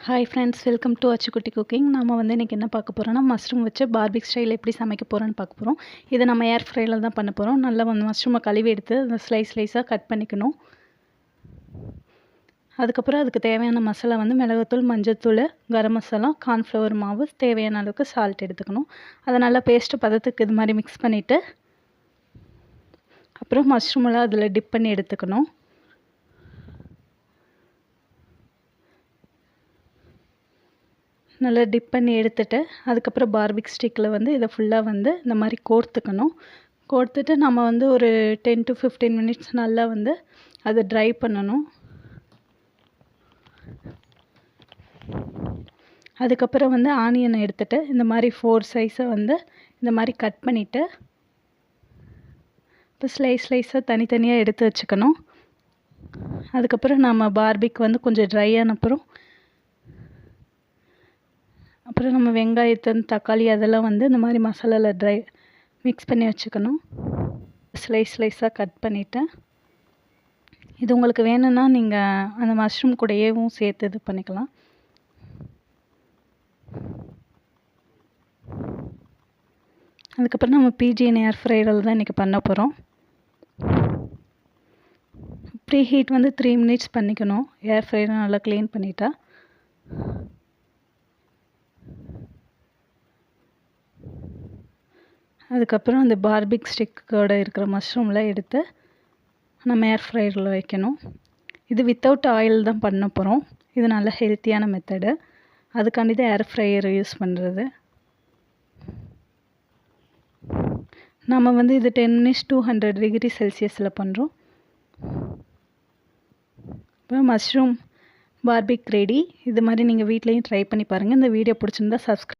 Hi friends, welcome to Achukutty cooking. நம்ம வந்து இன்றைக்கி என்ன பார்க்க போகிறோம்னா, மஷ்ரூம் வச்சு பார்பிக் ஸ்டைல் எப்படி சமைக்க போகிறோன்னு பார்க்க போகிறோம். இதை நம்ம ஏர் ஃப்ரையில் தான் பண்ண போகிறோம். நல்லா வந்து மஷ்ரூமை கழுவி எடுத்து அந்த ஸ்லைஸாக கட் பண்ணிக்கணும். அதுக்கப்புறம் அதுக்கு தேவையான மசாலா வந்து மிளகுத்தூள், மஞ்சள்தூள், கரம் மசாலா, கார்ன்ஃப்ளவர் மாவு, தேவையான அளவுக்கு சால்ட் எடுத்துக்கணும். அதை நல்லா பேஸ்ட்டு பதத்துக்கு இது மாதிரி மிக்ஸ் பண்ணிவிட்டு அப்புறம் மஷ்ரூமெல்லாம் அதில் டிப் பண்ணி எடுத்துக்கணும். நல்லா டிப் பண்ணி எடுத்துகிட்டு அதுக்கப்புறம் பார்பிக் ஸ்டிக்கில் வந்து இதை ஃபுல்லாக வந்து இந்த மாதிரி கோர்த்துக்கணும். கோர்த்துட்டு நம்ம வந்து ஒரு 10 to 15 மினிட்ஸ் நல்லா வந்து அதை ட்ரை பண்ணணும். அதுக்கப்புறம் வந்து ஆனியனை எடுத்துகிட்டு இந்த மாதிரி 4 சைஸை வந்து இந்த மாதிரி கட் பண்ணிவிட்டு இப்போ ஸ்லைஸாக தனித்தனியாக எடுத்து வச்சுக்கணும். அதுக்கப்புறம் நம்ம பார்பிக் வந்து கொஞ்சம் ட்ரை ஆன அப்புறம் நம்ம வெங்காயத்தை, தக்காளி அதெல்லாம் வந்து இந்த மாதிரி மசாலாவில் மிக்ஸ் பண்ணி வச்சுக்கணும். ஸ்லைஸாக கட் பண்ணிவிட்டேன். இது உங்களுக்கு வேணும்னா நீங்கள் அந்த மஷ்ரூம் கூடயேவும் சேர்த்து இது பண்ணிக்கலாம். அதுக்கப்புறம் நம்ம பிஜிஎன் ஏர் ஃப்ரையரில் தான் இன்றைக்கி பண்ண போகிறோம். ப்ரீ ஹீட் வந்து 3 மினிட்ஸ் பண்ணிக்கணும். ஏர் ஃப்ரையரை நல்லா க்ளீன் பண்ணிட்டா. அதுக்கப்புறம் அந்த பார்பிக் ஸ்டிக்கோடு இருக்கிற மஷ்ரூம்லாம் எடுத்து நம்ம ஏர் ஃப்ரையரில் வைக்கணும். இது வித்தவுட் ஆயில் தான் பண்ண போகிறோம். இது நல்ல ஹெல்த்தியான மெத்தடு. அதுக்காண்டி தான் ஏர் ஃப்ரையர் யூஸ் பண்ணுறது. நம்ம வந்து இது 10 மினிட்ஸ் 200 டிகிரி செல்சியஸில் பண்ணுறோம். இப்போ மஷ்ரூம் பார்பிக் ரெடி. இது மாதிரி நீங்கள் வீட்லேயும் ட்ரை பண்ணி பாருங்கள். இந்த வீடியோ பிடிச்சிருந்தா சப்ஸ்கிரைப்